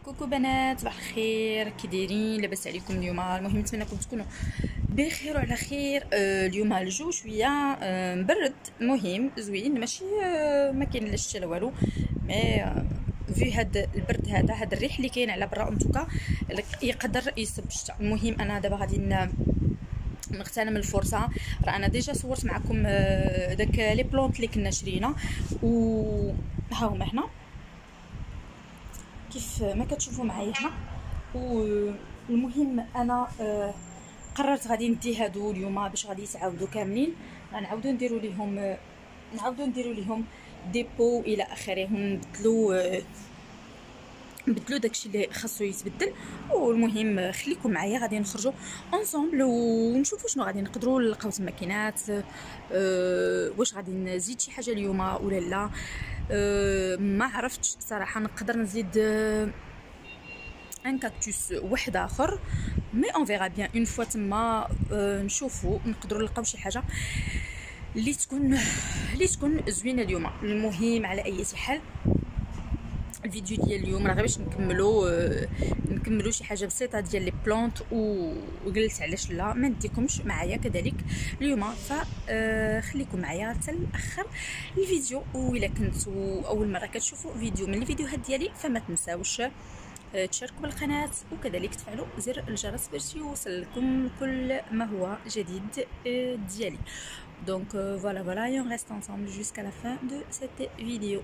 كوكو بنات، صباح الخير، كي دايرين؟ لاباس عليكم؟ اليوم المهم نتمنىكم تكونوا بخير وعلى خير. اليوم الجو شويه مبرد، المهم زوين، ماشي ما كاين لا شتا لا والو، مي في هاد البرد هاد الريح اللي كاين على برا انتوكا يقدر يصب الشتا. المهم انا دابا غادي نغتنم الفرصه. راه انا ديجا صورت معكم داك لي بلونط اللي كنا شرينا، و ها هما هنا كيف ما كتشوفوا معايا هنا. والمهم انا قررت غادي ندي هادو اليوم باش غادي يتعاودوا كاملين، نعاودوا نديروا ليهم ديبو الى اخره، نبدلوا داكشي اللي خاصو يتبدل. والمهم خليكم معايا، غادي نخرجوا اونصومبل ونشوفوا شنو غادي نقدروا نلقاو تما كاينات. واش غادي نزيد شي حاجه اليوم ولا لا، ما عرفتش صراحه. نقدر نزيد ان كاكتوس واحد اخر، مي اون فيغا بيان اون فوا تما نشوفوا نقدروا نلقاو شي حاجه اللي تكون زوينه اليوم. المهم على اي حال الفيديو ديال اليوم راه غير باش نكملوا شي حاجه بسيطه ديال لي بلونط، وقلت علاش لا ما نديكمش معايا كذلك اليوم. فخليكم معايا حتى الاخر الفيديو. والا كنتوا اول مره كتشوفوا فيديو من الفيديوهات ديالي فما تنساوش تشاركوا بالقناه، وكذلك تفعلوا زر الجرس باش يوصلكم كل ما هو جديد ديالي. Donc voilà, et on reste ensemble jusqu'à la fin de cette vidéo.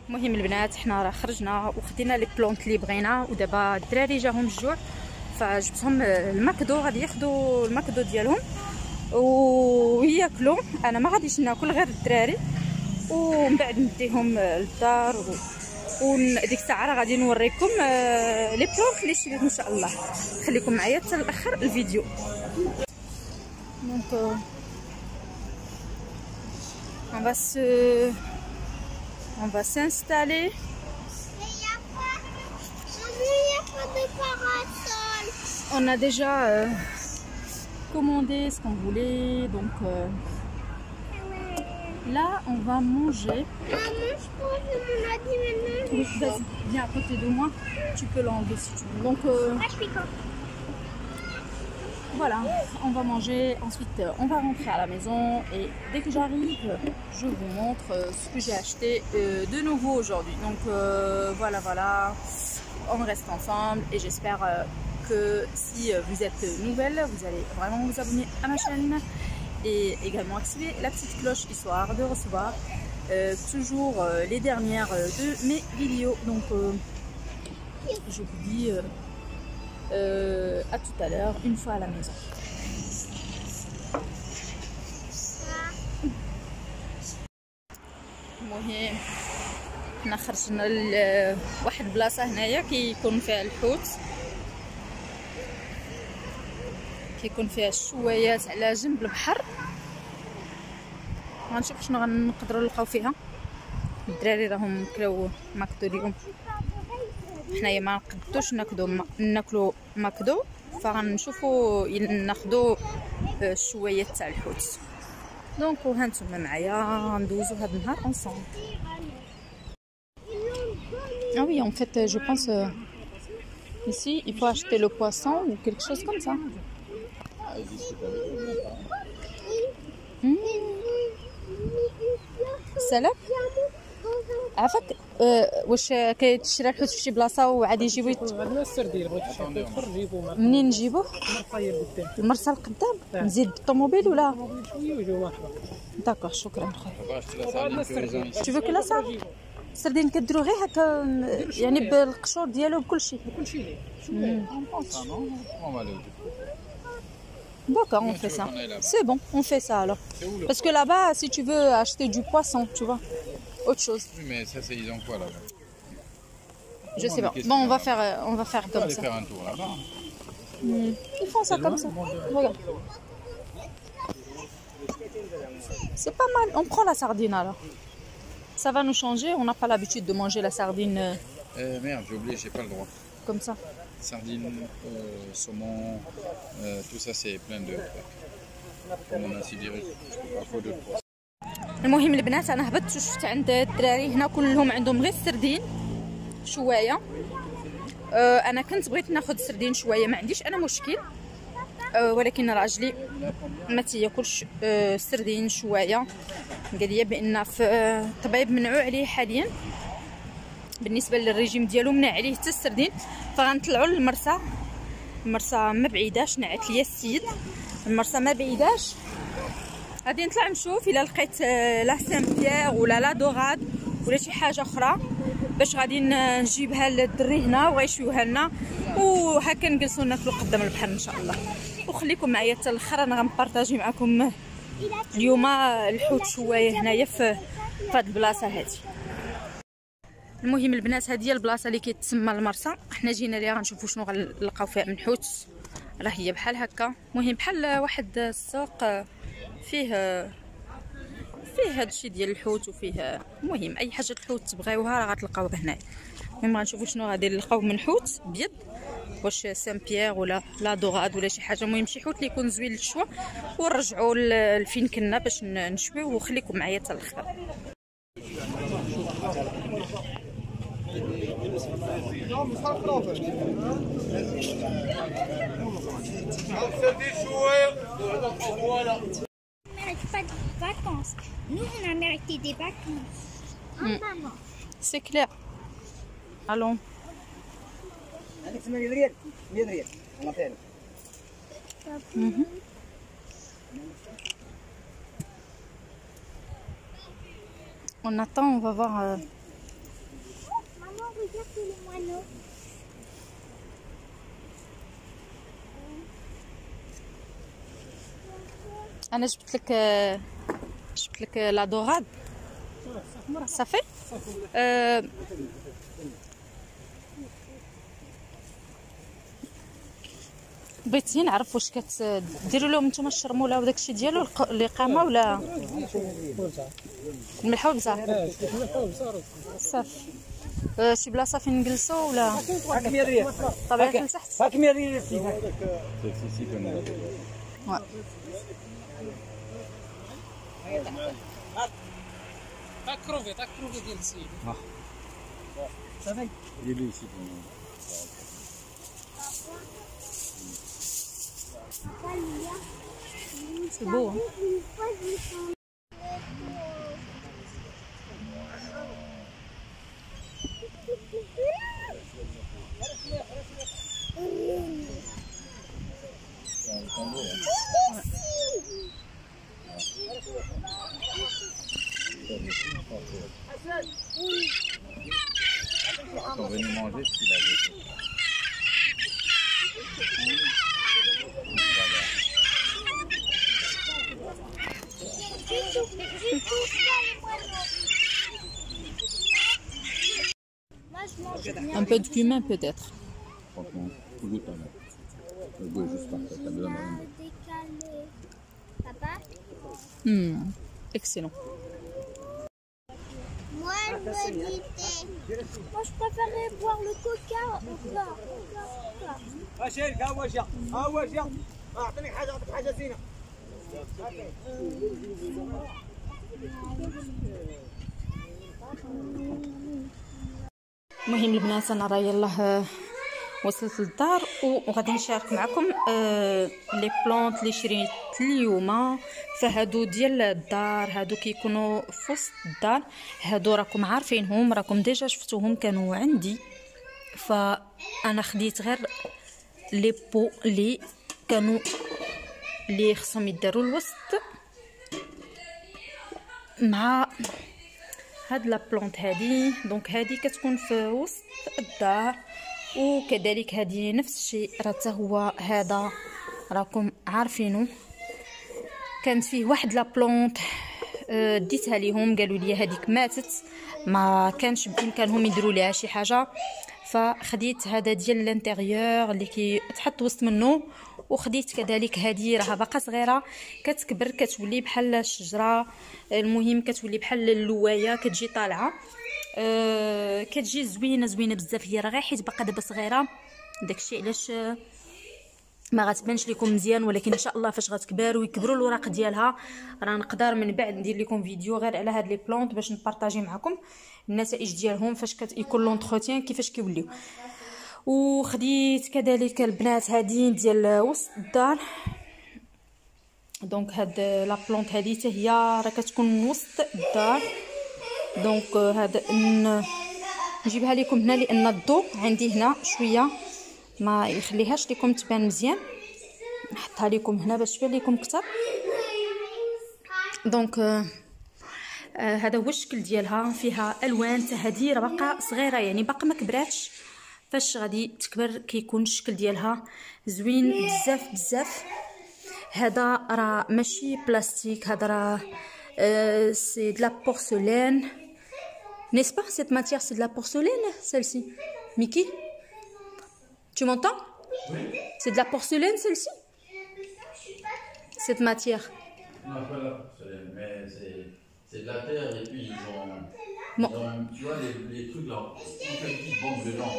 المهم البنات حنا راه خرجنا وخدينا لي بلونط اللي بغينا، ودابا الدراري جاهم الجوع فجبتهم الماكدو، غادي ياخذوا الماكدو ديالهم وياكلوا. انا ما غاديش ناكل غير الدراري، ومن بعد نديهم للدار وديك الساعه راه غادي نوريكم لي بلونط اللي شريت ان شاء الله. خليكم معايا حتى الاخر الفيديو. دونك on va s'installer. On a déjà commandé ce qu'on voulait, donc là on va manger. Oui, vas-y, viens à côté de moi, tu peux l'enlever si tu veux. Donc voilà, on va manger, ensuite on va rentrer à la maison, et dès que j'arrive, je vous montre ce que j'ai acheté de nouveau aujourd'hui. Donc voilà, on reste ensemble, et j'espère que si vous êtes nouvelle, vous allez vraiment vous abonner à ma chaîne et également activer la petite cloche histoire de recevoir toujours les dernières de mes vidéos. Donc je vous dis à tout à l'heure une fois à la maison. المهم حنا خرجنا لواحد البلاصه هنايا كيكون فيها الحوت، كيكون فيها الشوايات على جنب البحر. غنشوف شنو غنقدروا نلقاو فيها. الدراري راهم كلاو ماكدو اليوم، حنايا ما نقدوش ناكلو ماكدو، فغنشوفوا ناخذوا الشويات تاع الحوت. دونك هانتوما معايا غندوزو هاد النهار اونصومبل. Ah oui, en fait, je pense ici, il faut acheter le poisson ou quelque chose comme ça. سلام عافاك. واش كيتشرى الحوت في شي بلاصه وعادي يجيبو؟ عندنا السردين، بغيتي تشري الاخر نجيبو. منين نجيبوه؟ المرسى القدام. نزيد بالطوموبيل ولا شويه ويجيو واحده؟ داكوغ، شكرا خويا. Tu veux que là ça السردين كديرو غير هكا يعني بالقشور ديالو بكلشي؟ كلشي. D'accord, on fait ça. C'est bon, on fait ça alors. Parce que là-bas, si tu veux acheter du poisson, tu vois, autre chose. Oui, mais ça, c'est ils ont quoi là-bas? Je sais pas. Bon, on va faire On va comme aller ça. faire un tour là-bas. Ils font ça comme ça. Regarde. C'est pas mal. On prend la sardine alors. Ça va nous changer. On n'a pas l'habitude de manger la sardine Merde, j'ai oublié, j'ai pas le droit. comme ça. Sardines, saumon, tout ça, c'est plein de. Comme on a sidéré, je peux pas trop de poisson. المهم البنات انا هبطت وشفت عند الدراري هنا كلهم عندهم غير السردين شويه. انا كنت بغيت ناخذ السردين شويه، ما عنديش انا مشكل، ولكن راجلي ما تياكلش السردين شويه. قال لي بان في الطبيب منعوا عليه حاليا بالنسبه للريجيم ديالو، منع عليه حتى السردين. فغنطلعوا للمرسى. المرسى ما بعيداش، نعت ليا السيد المرسى ما بعيداش. غادي نطلع نشوف الا لقيت لا سان بيير ولا لا دوراد ولا شي حاجه اخرى باش غادي نجيبها للدري هنا وغيشويوها لنا، وهكا نجلسوا ناكلوا قدام البحر ان شاء الله. وخليكم معايا حتى الاخر، انا غنبارطاجي معكم اليوم الحوت شويه هنايا في هاد البلاصه هادي. المهم البنات هذه هي البلاصه اللي كيتسمى المرسى. حنا جينا ليها غنشوفوا شنو غنلقاو فيها من حوت. راه هي بحال هكا، المهم بحال واحد السوق فيه هادشي ديال الحوت، وفيه المهم اي حاجه الحوت تبغيوها راه غتلقاوها هنايا. المهم غنشوفوا شنو غادي نلقاو من حوت بيض، واش سان بيير ولا لا دوراد ولا شي حاجه. المهم شي حوت اللي يكون زوين للشوا، ونرجعوا لفين كنا باش نشويو. وخليكم معايا حتى الاخر. mérite pas de vacances. Nous, on a mérité des vacances. Maman. C'est clair. Allons. On attend, on va voir. Maman, regarde les moineaux. انا جبت لك لا دوراد صافي. بغيت نعرف واش كديروا لهم نتوما الشرموله وداكشي ديالو الاقامه ولا الملحه والبزار صافي. شي بلاصه فين نجلسوا ولا طبيعه لتحت. تاك كروفي ديال السيد. C'est beau, hein. Ils sont venus manger ce qu'il avait fait. Un peu de cumin peut-être. Franchement, tout goût pas mal. Le goût est juste parfait. Ça me donne rien. Papa, Excellent. moi, je veux du thé. Moi, je préférais boire le coca au bar. المهم البنات انا راه يلاه وصلت للدار وغادي نشارك معكم لي بلونط اللي شريت اليوم. فهادو ديال الدار، هادو كيكونوا في وسط الدار. هادو راكم عارفينهم، راكم ديجا شفتوهم كانوا عندي. فانا خديت غير لي بو اللي كانوا اللي خصهم يداروا الوسط مع هاد لا بلونط هادي. دونك هادي كتكون في وسط الدار، وكذلك هادي نفس الشيء. راه حتى هو هذا راكم عارفينه. كانت فيه واحد لا بلونط ديتها ليهم، قالوا لي هذيك ماتت، ما كانش بامكانهم يديروا ليها شي حاجه، فخديت هذا ديال الانتيريور اللي كيتحط وسط منه، وخديت كذلك هذه راها باقا صغيره كتكبر كتولي بحال الشجره، المهم كتولي بحال اللوايه كتجي طالعه، كتجي زوينه بزاف. هي راه غير حيت باقا دابا صغيره، داكشي علاش ما غتبانش لكم مزيان، ولكن ان شاء الله فاش غتكبر ويكبروا الوراق ديالها راه نقدر من بعد ندير لكم فيديو غير على هاد لي بلونط باش نبارطاجي معكم النتائج ديالهم فاش كيكون لونتروتيان كيفاش كيوليو. وخديت كذلك البنات هادين ديال وسط الدار. دونك هاد لا بلونط هادي حتى هي راه كتكون وسط الدار. دونك هاد نجيبها لكم هنا لان الضوء عندي هنا شويه ما يخليهاش لكم تبان مزيان، نحطها لكم هنا باش تبان لكم اكثر. دونك هذا هو الشكل ديالها، فيها الوان حتى هذه راه باقا صغيره يعني باقا ما كبراتش، فاش غادي تكبر كيكون الشكل ديالها زوين بزاف. هذا راه ماشي بلاستيك، هذا راه سي دو لا بورسلين، n'est-ce pas? Cette matière c'est de la porcelaine, celle-ci. Mickey, tu m'entends? Oui. C'est de la porcelaine, celle-ci? Cette matière. Non, pas la porcelaine, mais c'est de la terre et puis ils ont tu vois les trucs là, toutes les petites bombes dedans.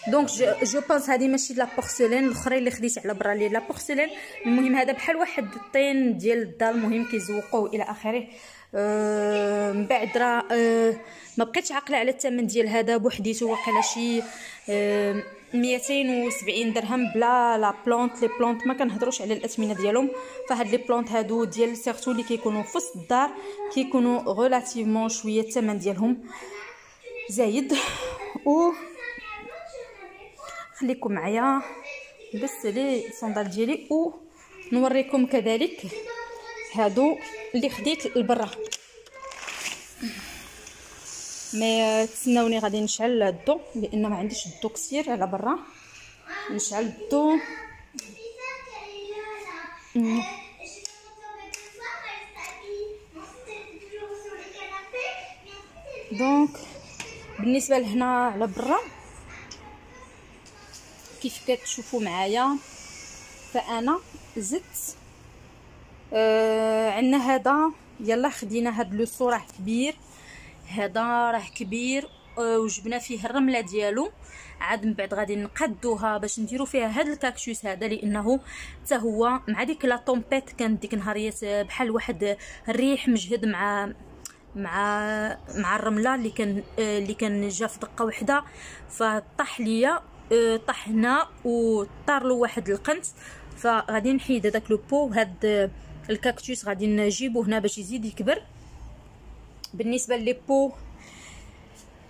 دونك جو بونس هذه ماشي لا بورسلين، الاخرين اللي خديت على برا لي لا بورسلين. المهم هذا بحال واحد الطين ديال الدار، المهم كيزوقوه الى اخره. من بعد راه ما بقيتش عاقله على الثمن ديال هذا بوحديته، واقيلا شي 270 درهم بلا لا بلونط. لي بلونط ما كنهضروش على الاثمنه ديالهم، فهاد لي بلونط هادو ديال سيرتو اللي كيكونوا في وسط الدار كيكونوا غولاتيفمون شويه الثمن ديالهم زايد. و خليكم معايا بس لي صندال ديالي ونوريكم كذلك هادو اللي خديت لبرا. مي تسناوني غادي نشعل الضو لان ما عنديش الضو كثير على برا، نشعل الضو. دونك بالنسبه لهنا على برا كيف كتشوفوا معايا، فانا زدت عندنا هذا، يلا خدينا هاد لو صو راه كبير، هذا راه كبير وجبنا فيه الرمله ديالو، عاد من بعد غادي نقادوها باش نديرو فيها هاد الكاكتوس هذا، لانه حتى هو مع ديك لا طومبيت كانت ديك نهاريات بحال واحد الريح مجهد مع الرمله اللي كان جا في دقه واحده، فطاح ليا طحنا وطار له واحد القنت، فغادي نحيد هذاك لو بو. هاد الكاكتوس غادي نجيبو هنا باش يزيد يكبر. بالنسبه لي بو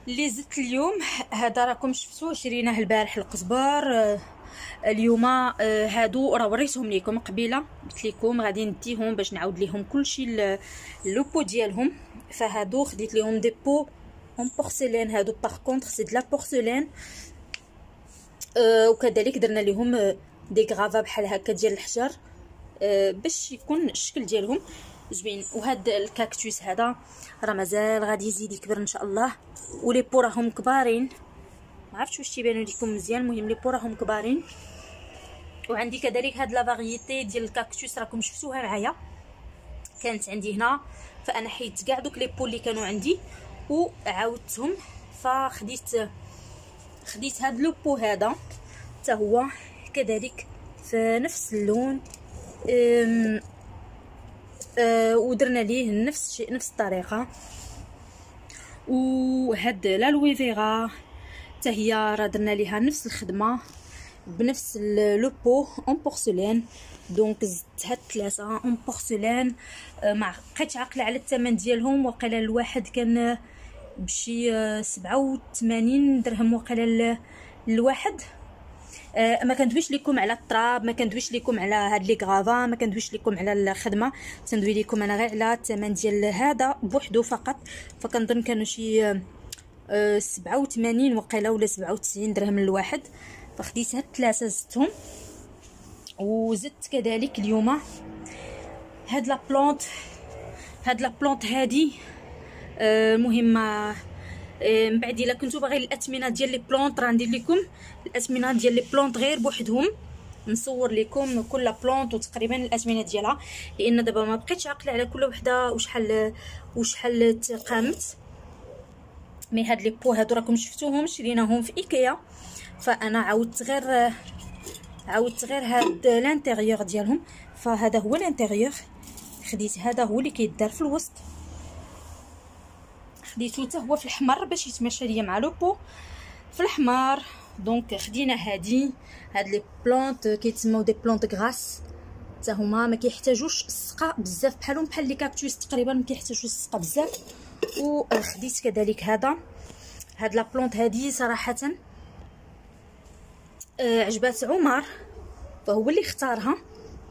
اللي زدت اليوم، هذا راكم شفتوه شريناه البارح القزبر. اليوم هادو راه وريتهم لكم قبيله، قلت لكم غادي نديهم باش نعاود ليهم كلشي لو بو ديالهم. فهادو خديت ليهم دي بو اون بورسلين، هادو باغ كونطخ سي دو لا بورسلين. وكذلك درنا لهم دي غرافا بحال هكا ديال الحجر باش يكون الشكل ديالهم زوين. وهاد الكاكتوس هذا راه مازال غادي يزيد يكبر ان شاء الله، ولي بو راهم كبارين، ما عرفتش واش تيبانوا لكم مزيان، المهم لي بو راهم كبارين. وعندي كذلك هاد لا فاريتي ديال الكاكتوس راكم شفتوها معايا، كانت عندي هنا، فانا حيدت كاع دوك لي بو اللي كانوا عندي وعاودتهم، فخديت هاد لو بو هذا حتى هو كذلك في نفس اللون، ودرنا ليه نفس الشيء نفس الطريقه. وهاد لا لوي فيغا حتى هي راه درنا ليها نفس الخدمه بنفس لو بو اون بورسلين. دونك زدت هاد ثلاثه اون بورسلين، ما بقيتش عاقله على الثمن ديالهم، وقيلا الواحد كان بشي 87 درهم وقيلا الواحد. ما كندويش لكم على التراب، ما كندويش لكم على هاد لي غرافا، ما كندويش لكم على الخدمه، تندوي لكم انا غير على الثمن ديال هذا بوحدو فقط. فكنظن كانوا شي 87 وقيلا ولا 97 درهم الواحد، فخديت هاد ثلاثه زدتهم وزدت كذلك اليوم هاد لا بلونط هادي. المهم من بعد الا كنتو باغي الاثمنه ديال لي بلونط راه ندير لكم الاثمنه ديال لي بلونط غير بوحدهم، نصور لكم كل بلونط وتقريبا الاثمنه ديالها، لان دابا ما بقيتش عاقله على كل وحده وشحال تقامت. مي هاد لي بو هادو راكم شفتوهم شريناهم في ايكيا، فانا عاودت غير هاد الانتيريور ديالهم. فهذا هو الانتيريور، خديت هذا هو اللي كيدار في الوسط، خديتو حتى هو في الحمر باش يتماشى ليا مع لو بو في الحمر. دونك خدينا هاد لي بلونط كيتسموا دي بلونط غراس، حتى هما ما كيحتاجوش السقا بزاف، بحال لي كاكتوس تقريبا ما كيحتاجوش السقا بزاف. وخديت كذلك هاد لا بلونط هادي صراحه عجبات عمر، فهو اللي اختارها،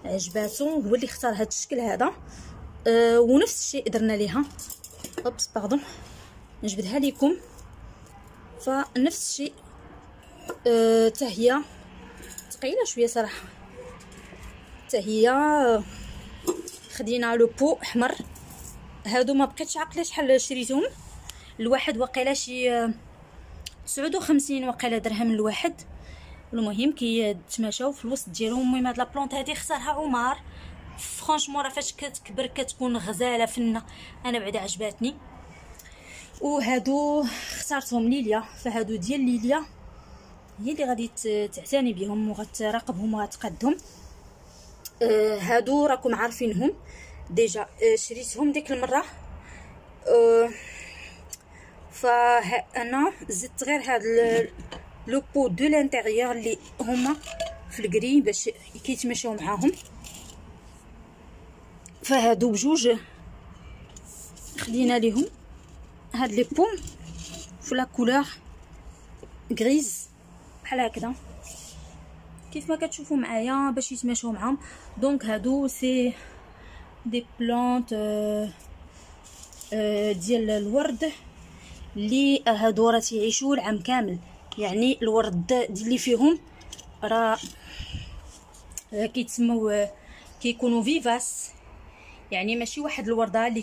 عجباتو هو اللي اختار هاد الشكل هذا. ونفس الشيء درنا ليها اوبس باردون نجبدها لكم. فنفس الشيء حتى هي ثقيله شويه صراحه، حتى هي خدينا لو بو احمر. هادو ما بقيتش عاقله شحال شريتهم، الواحد وقيله شي 59 وقيله درهم الواحد. المهم كيتماشاو في الوسط ديالهم. المهم هاد لا بلونط هادي اختارها عمر، فرانشمون راه فاش كتكبر كتكون غزاله فنه، انا بعدا عجباتني. وهادو اختارتهم ليليا، فهادو ديال ليليا هي اللي غادي تعتني بهم وغتراقبهم وغتقادهم. هادو راكم عارفينهم ديجا، شريتهم ديك المره. فانا زدت غير هاد لو بو دو لانتيريور اللي هما في الكري باش كيتماشاو معاهم. فهادو بجوج خدينا ليهم هاد لي بو في لا كولور غريز بحال هكذا كيف ما كتشوفوا معايا باش يتماشاو معاهم. دونك هادو سي دي بلونط ديال الورد اللي هادو راه تيعيشوا العام كامل، يعني الورد اللي فيهم راه كيتسموا كيكونوا فيفاس، يعني ماشي واحد الورده اللي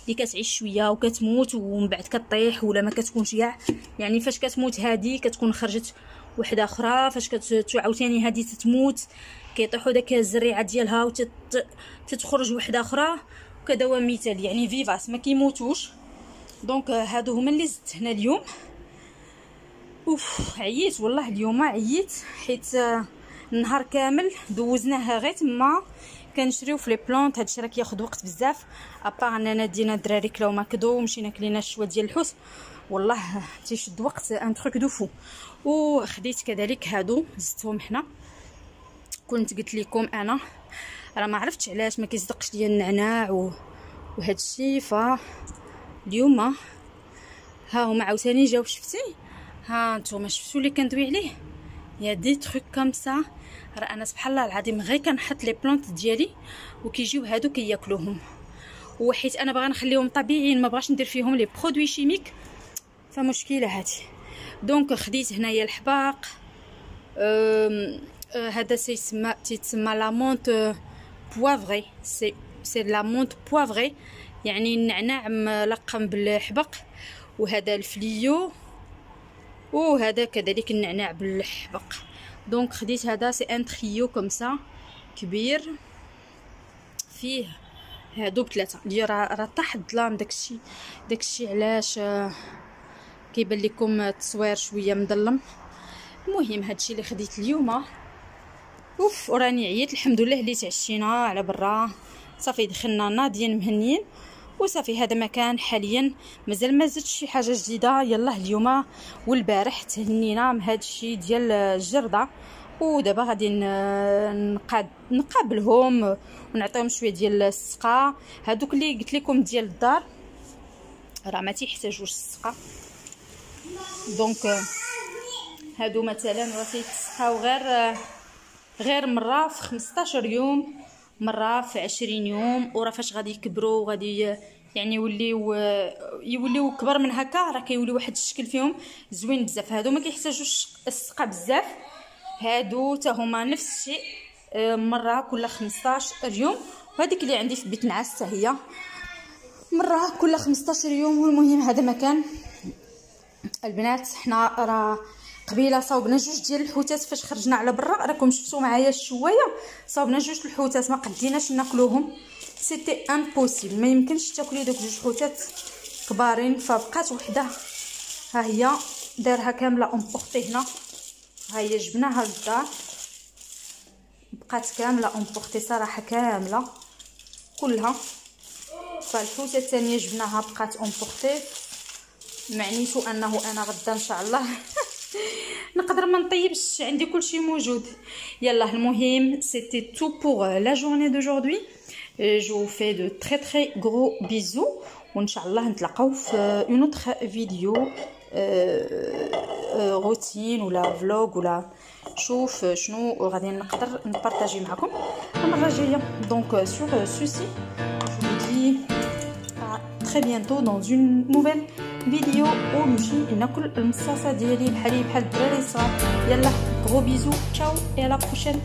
كتعيش شويه وكتموت ومن بعد كطيح ولا ما كتكونش كاع. يعني فاش كتموت هذه كتكون خرجت وحده اخرى، فاش عاوتاني هذه تتموت كيطيحوا داك الزريعه ديالها وتتخرج وحده اخرى وكدوام مثالي، يعني فيفاس ما كيموتوش. دونك هادو هما اللي زدت هنا اليوم. عييت والله اليوم، عييت حيت النهار كامل دوزناها غير تما كنشريو في لي بلونط. هادشي راه كياخذ وقت بزاف، ابار اننا دينا الدراري كلاو ماكدو ومشينا كلينا الشوا ديال الحوت، والله تيشد وقت ان تروك دو فو. وخديت كذلك هادو زدتهم حنا. كنت قلت لكم انا راه ما عرفتش علاش ما كيصدقش ليا النعناع وهادشي. اليوم ها هما عاوتاني جاو، شفتي ها نتوما شفتوا اللي كندوي عليه، يا دي تروك كوم سا. راه انا سبحان الله العظيم غير كنحط لي بلونط ديالي وكيجيو هادو كياكلوهم، وحيت انا باغا نخليهم طبيعيين ما بغاش ندير فيهم لي برودوي شيميك، فمشكله هادي. دونك خديت هنايا الحباق، هذا تيتسمى لا مونط بوافغي، سي لا مونط بوافغي، يعني النعناع ملقم بالحبق، وهذا الفليو، وهذا كذلك النعناع بالحبق. دونك خديت هذا سي ان تريو كوم سا كبير فيه هادوك 3 اللي راه طاح الظلام. داكشي علاش كيبان لكم التصوير شويه مظلم. المهم هادشي اللي خديت اليوم. وراني عييت الحمد لله اللي تعشينا على برا، صافي دخلنا ناضيين مهنيين وصافي. هذا مكان حاليا مازال ما زدتش شي حاجه جديده. يلا اليوم والبارح تهنينا من هذا الشيء ديال الجرده، ودابا غادي نقابلهم ونعطيهم شويه ديال السقا. هذوك اللي قلت لكم ديال الدار راه ما تيحتاجوش السقا. دونك هادو مثلا راه تيتسقاو غير مره في 15 يوم، مره في 20 يوم. وراه فاش غادي يكبروا وغادي يعني يوليو كبر من هكا راه كيولي واحد الشكل فيهم زوين بزاف. هادو ما كيحتاجوش السقا بزاف، هادو تا هما نفس الشيء، مره كل 15 يوم. وهذيك اللي عندي في بيت نعاس حتى هي مره كل 15 يوم. والمهم هذا مكان البنات. حنا راه قبيله صاوبنا جوج ديال الحوتات فاش خرجنا على برا، راكم شفتوا معايا الشوايه، صاوبنا جوج الحوتات ما قديناش ناكلوهم، سيتي امبوسيبل، ما يمكنش تاكلي دوك جوج حوتات كبارين. فبقات وحده ها هي دارها كامله امبورطي هنا، ها هي جبناها للدار بقات كامله امبورطي صراحه كامله كلها. فالحوته الثانيه جبناها بقات امبورطي، معنيتو انه انا غدا ان شاء الله نقدر ما نطيبش، عندي كلشي موجود. يلا المهم سيتي تو بور لا جورني دوجوردي. جو في دو تري تري غرو بيزو، وان شاء الله نتلاقاو في اون اوتر فيديو روتين ولا فلوغ ولا شوف شنو غادي نقدر نبارطاجي معكم المره الجايه. دونك سور سوسي جو دي très bientôt dans une nouvelle vidéo ونمشي ناكل المصاصه ديالي بحالي بحال الدراري الصغار. يلا غرو بيزو، تشاو، et à la prochaine.